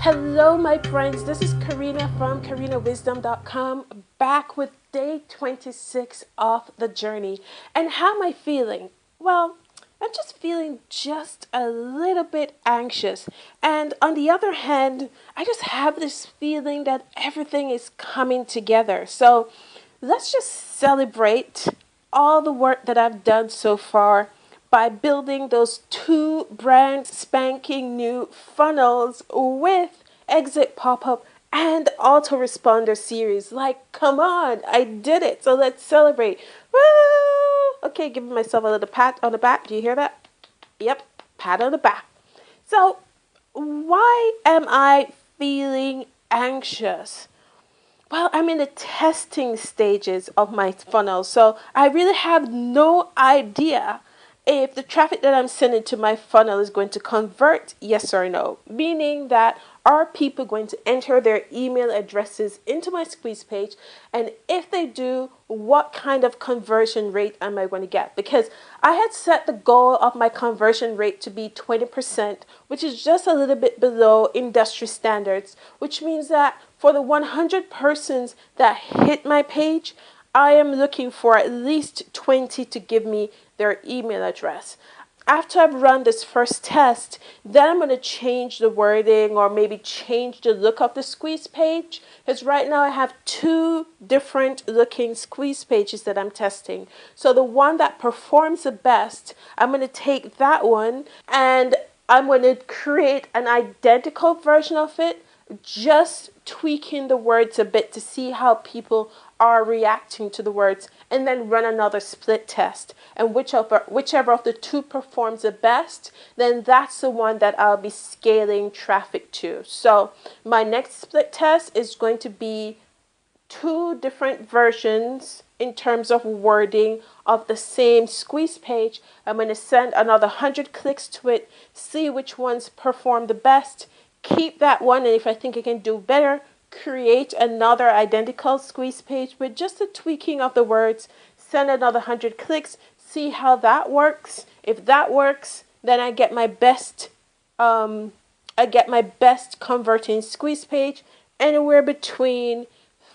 Hello, my friends. This is Karina from KarinaWisdom.com, back with day 26 of the journey. And how am I feeling? Well, I'm just feeling just a little bit anxious. And on the other hand, I just have this feeling that everything is coming together. So let's just celebrate all the work that I've done so far by building those 2 brand spanking new funnels with exit pop-up and autoresponder series. Like, come on, I did it. So let's celebrate. Woo! Okay, giving myself a little pat on the back. Do you hear that? Yep, pat on the back. So why am I feeling anxious? Well, I'm in the testing stages of my funnel, so I really have no idea if the traffic that I'm sending to my funnel is going to convert, yes or no. Meaning that, are people going to enter their email addresses into my squeeze page? And if they do, what kind of conversion rate am I going to get? Because I had set the goal of my conversion rate to be 20%, which is just a little bit below industry standards, which means that for the 100 persons that hit my page, I am looking for at least 20 to give me their email address. After I've run this first test, then I'm going to change the wording or maybe change the look of the squeeze page. Because right now I have 2 different looking squeeze pages that I'm testing. So the one that performs the best, I'm going to take that one and I'm going to create an identical version of it, just tweaking the words a bit to see how people are reacting to the words, and then run another split test. And whichever of the 2 performs the best, then that's the one that I'll be scaling traffic to. So my next split test is going to be 2 different versions in terms of wording of the same squeeze page. I'm going to send another 100 clicks to it, see which ones perform the best, keep that one, and if I think I can do better, create another identical squeeze page with just a tweaking of the words, send another 100 clicks, see how that works. If that works, then I get my best converting squeeze page anywhere between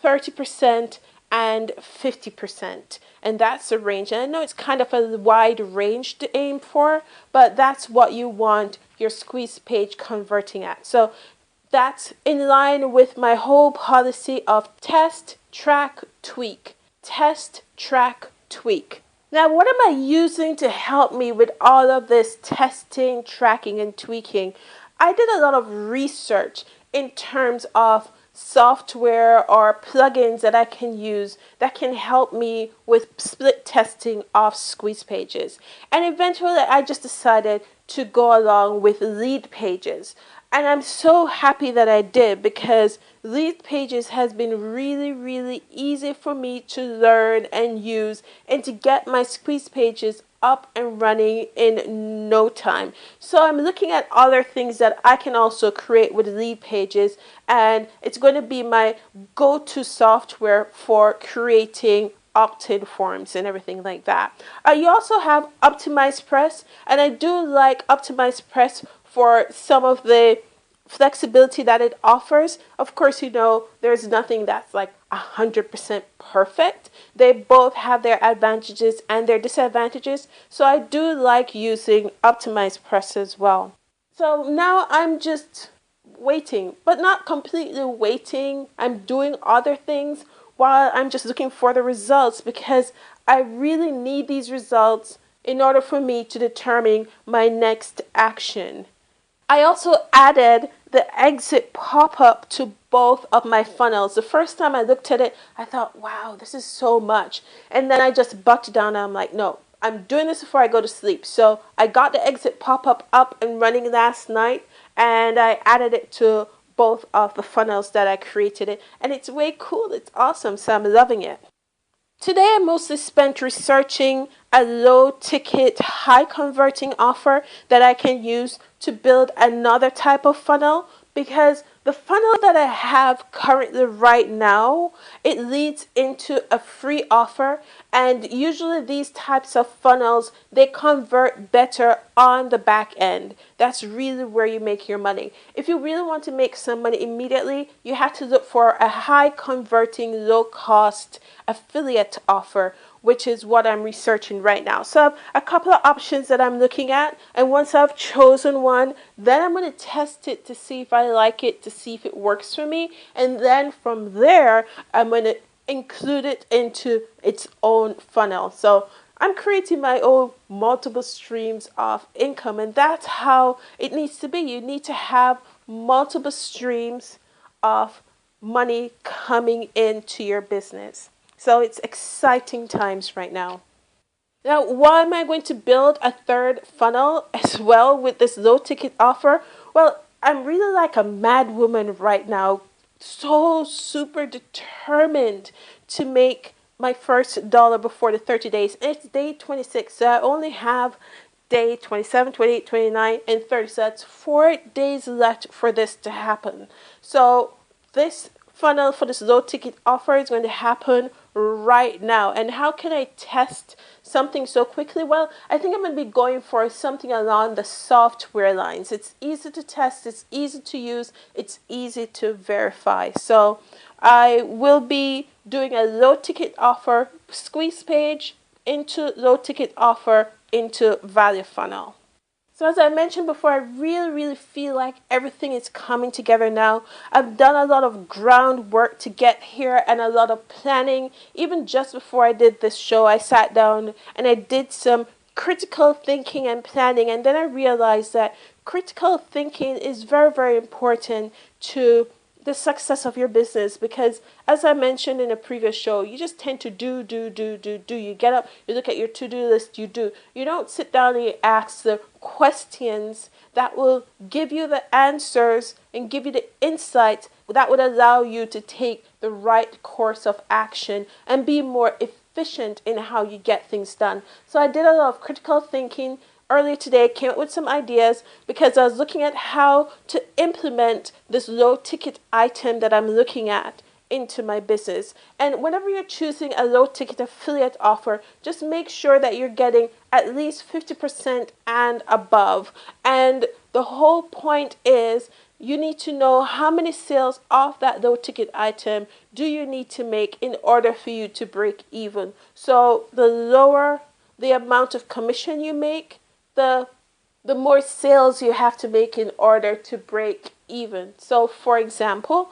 30% and 50%. And that's the range. And I know it's kind of a wide range to aim for, but that's what you want your squeeze page converting at. So that's in line with my whole policy of test, track, tweak. Test, track, tweak. Now, what am I using to help me with all of this testing, tracking, and tweaking? I did a lot of research in terms of software or plugins that I can use that can help me with split testing of squeeze pages. And eventually I just decided to go along with Leadpages. And I'm so happy that I did, because Leadpages has been really, really easy for me to learn and use and to get my squeeze pages up and running in no time. So I'm looking at other things that I can also create with Leadpages, and it's going to be my go-to software for creating opt-in forms and everything like that. You also have OptimizePress, and I do like OptimizePress for some of the flexibility that it offers. Of course, you know, there's nothing that's like 100% perfect. They both have their advantages and their disadvantages. So I do like using OptimizePress as well. So now I'm just waiting, but not completely waiting. I'm doing other things while I'm just looking for the results, because I really need these results in order for me to determine my next action. I also added the exit pop-up to both of my funnels. The first time I looked at it, I thought, wow, this is so much. And then I just bucked down and I'm like, no, I'm doing this before I go to sleep. So I got the exit pop-up up and running last night, and I added it to both of the funnels that I created it. And it's way cool. It's awesome. So I'm loving it. Today I mostly spent researching a low ticket, high converting offer that I can use to build another type of funnel, because the funnel that I have currently right now, it leads into a free offer, and usually these types of funnels, they convert better on the back end. That's really where you make your money. If you really want to make some money immediately, you have to look for a high converting, low cost affiliate offer, which is what I'm researching right now. So I have a couple of options that I'm looking at, and once I've chosen one, then I'm going to test it to see if I like it, to see if it works for me, and then from there, I'm going to include it into its own funnel. So I'm creating my own multiple streams of income, and that's how it needs to be. You need to have multiple streams of money coming into your business. So it's exciting times right now. Now, why am I going to build a third funnel as well with this low ticket offer? Well, I'm really like a mad woman right now, so super determined to make my first dollar before the 30 days. And it's day 26, so I only have day 27, 28, 29, and 30. So that's 4 days left for this to happen. So this funnel for this low ticket offer is going to happen right now. And how can I test something so quickly? Well, I think I'm going to be going for something along the software lines. It's easy to test, it's easy to use, it's easy to verify. So I will be doing a low ticket offer squeeze page into low ticket offer into value funnel. So as I mentioned before, I really feel like everything is coming together now. I've done a lot of groundwork to get here and a lot of planning. Even just before I did this show, I sat down and I did some critical thinking and planning. And then I realized that critical thinking is very important to the success of your business, because as I mentioned in a previous show, you just tend to do. You get up, you look at your to-do list, you do. You don't sit down and you ask the questions that will give you the answers and give you the insight that would allow you to take the right course of action and be more efficient in how you get things done. So I did a lot of critical thinking earlier today, came up with some ideas because I was looking at how to implement this low ticket item that I'm looking at into my business. And whenever you're choosing a low ticket affiliate offer, just make sure that you're getting at least 50% and above. And the whole point is you need to know how many sales off that low ticket item do you need to make in order for you to break even. So the lower the amount of commission you make, the more sales you have to make in order to break even. So for example,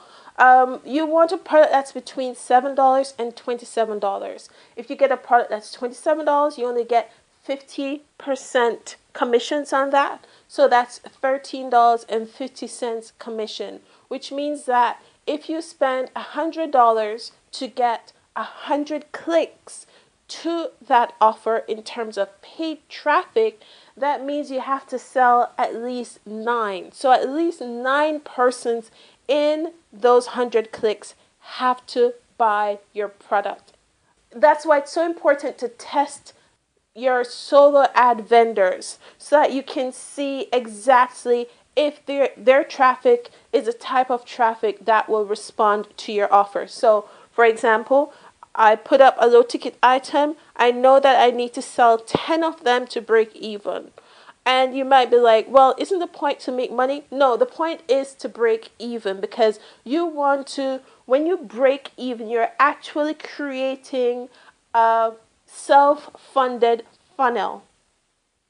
you want a product that's between $7 and $27. If you get a product that's $27, you only get 50% commissions on that. So that's $13.50 commission, which means that if you spend $100 to get 100 clicks to that offer in terms of paid traffic, that means you have to sell at least 9. So at least 9 persons in those 100 clicks have to buy your product. That's why it's so important to test your solo ad vendors so that you can see exactly if their traffic is a type of traffic that will respond to your offer. So for example, I put up a low ticket item. I know that I need to sell 10 of them to break even. And you might be like, well, isn't the point to make money? No, the point is to break even, because you want to, when you break even, you're actually creating a self-funded funnel,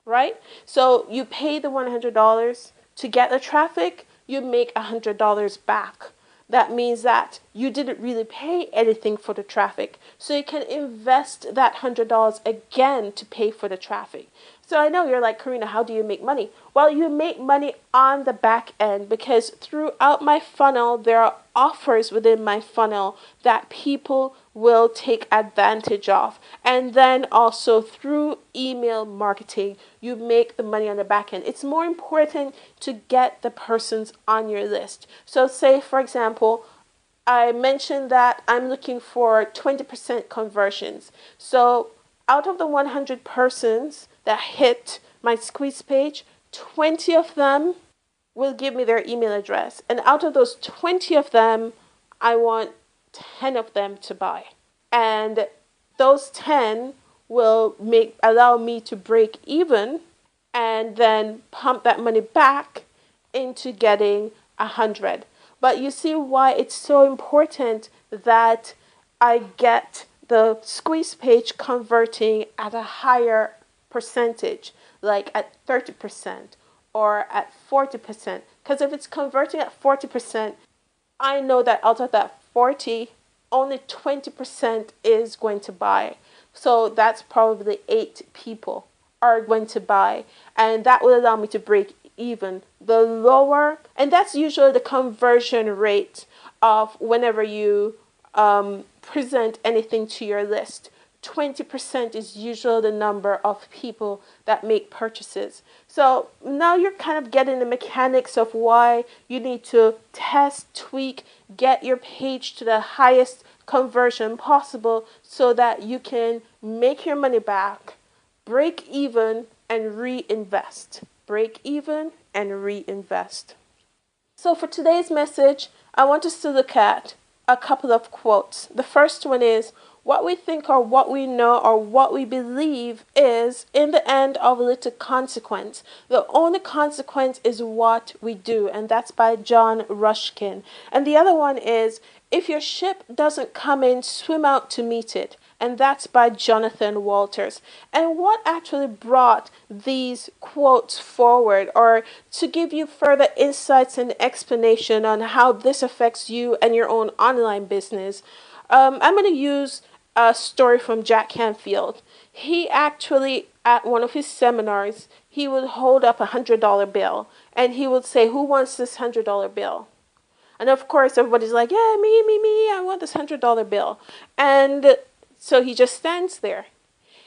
right? So you pay the $100 to get the traffic, you make $100 back. That means that you didn't really pay anything for the traffic. So you can invest that $100 again to pay for the traffic. So I know you're like, Karina, how do you make money? Well, you make money on the back end, because throughout my funnel, there are offers within my funnel that people will take advantage of. And then also through email marketing, you make the money on the back end. It's more important to get the persons on your list. So say, for example, I mentioned that I'm looking for 20% conversions. So out of the 100 persons that hit my squeeze page, 20 of them will give me their email address. And out of those 20 of them, I want 10 of them to buy. And those 10 will allow me to break even and then pump that money back into getting 100. But you see why it's so important that I get the squeeze page converting at a higher percentage, like at 30% or at 40%. Because if it's converting at 40%, I know that out of that 40, only 20% is going to buy. So that's probably 8 people are going to buy. And that will allow me to break even. The lower, and that's usually the conversion rate of whenever you present anything to your list. 20% is usually the number of people that make purchases. So now you're kind of getting the mechanics of why you need to test, tweak, get your page to the highest conversion possible so that you can make your money back, break even, and reinvest. Break even and reinvest. So for today's message, I want us to look at a couple of quotes. The first one is, what we think or what we know or what we believe is, in the end, of little consequence. The only consequence is what we do. And that's by John Ruskin. And the other one is, if your ship doesn't come in, swim out to meet it. And that's by Jonathan Walters. And what actually brought these quotes forward, or to give you further insights and explanation on how this affects you and your own online business, I'm going to use a story from Jack Canfield. He actually, at one of his seminars, he would hold up $100 bill and he would say, who wants this $100 bill? And of course, everybody's like, yeah, me, I want this $100 bill. And so he just stands there.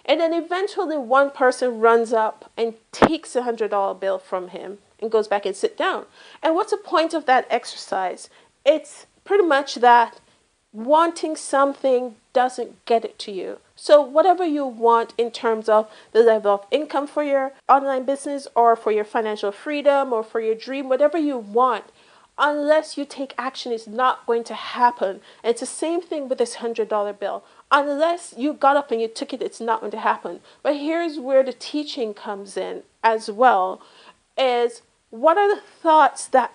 And then eventually one person runs up and takes a $100 bill from him and goes back and sit down. And what's the point of that exercise? It's pretty much that wanting something doesn't get it to you. So whatever you want in terms of the level of income for your online business or for your financial freedom or for your dream, whatever you want, unless you take action, it's not going to happen. And it's the same thing with this $100 bill. Unless you got up and you took it, it's not going to happen. But here's where the teaching comes in as well, is what are the thoughts that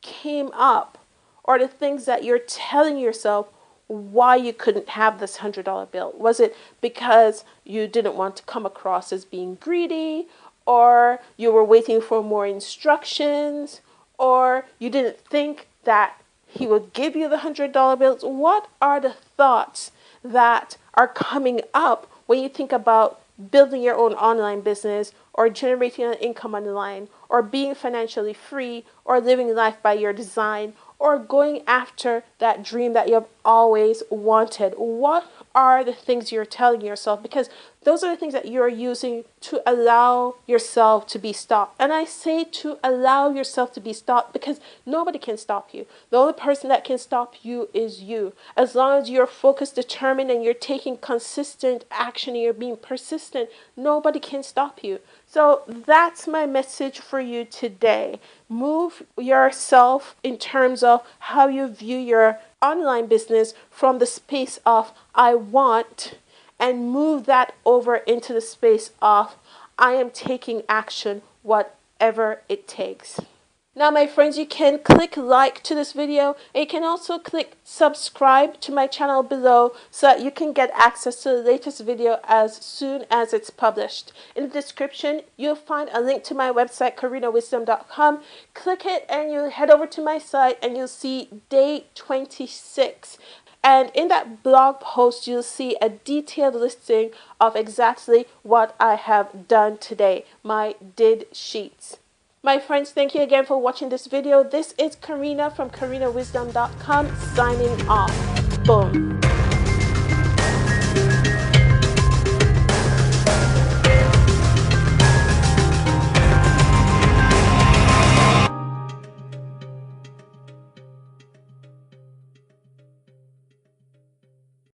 came up or the things that you're telling yourself why you couldn't have this $100 bill? Was it because you didn't want to come across as being greedy, or you were waiting for more instructions, or you didn't think that he would give you the $100 bills? What are the thoughts that are coming up when you think about building your own online business or generating an income online or being financially free or living life by your design or going after that dream that you have always wanted? What are the things you're telling yourself? Because those are the things that you're using to allow yourself to be stopped. And I say to allow yourself to be stopped because nobody can stop you. The only person that can stop you is you. As long as you're focused, determined, and you're taking consistent action and you're being persistent, nobody can stop you. So that's my message for you today. Move yourself in terms of how you view your online business from the space of I want, and move that over into the space of I am taking action, whatever it takes. Now, my friends, you can click like to this video, and you can also click subscribe to my channel below so that you can get access to the latest video as soon as it's published. In the description, you'll find a link to my website, KarinaWisdom.com. Click it and you'll head over to my site and you'll see day 26. And in that blog post, you'll see a detailed listing of exactly what I have done today, my did sheets. My friends, thank you again for watching this video. This is Karina from KarinaWisdom.com signing off. Boom.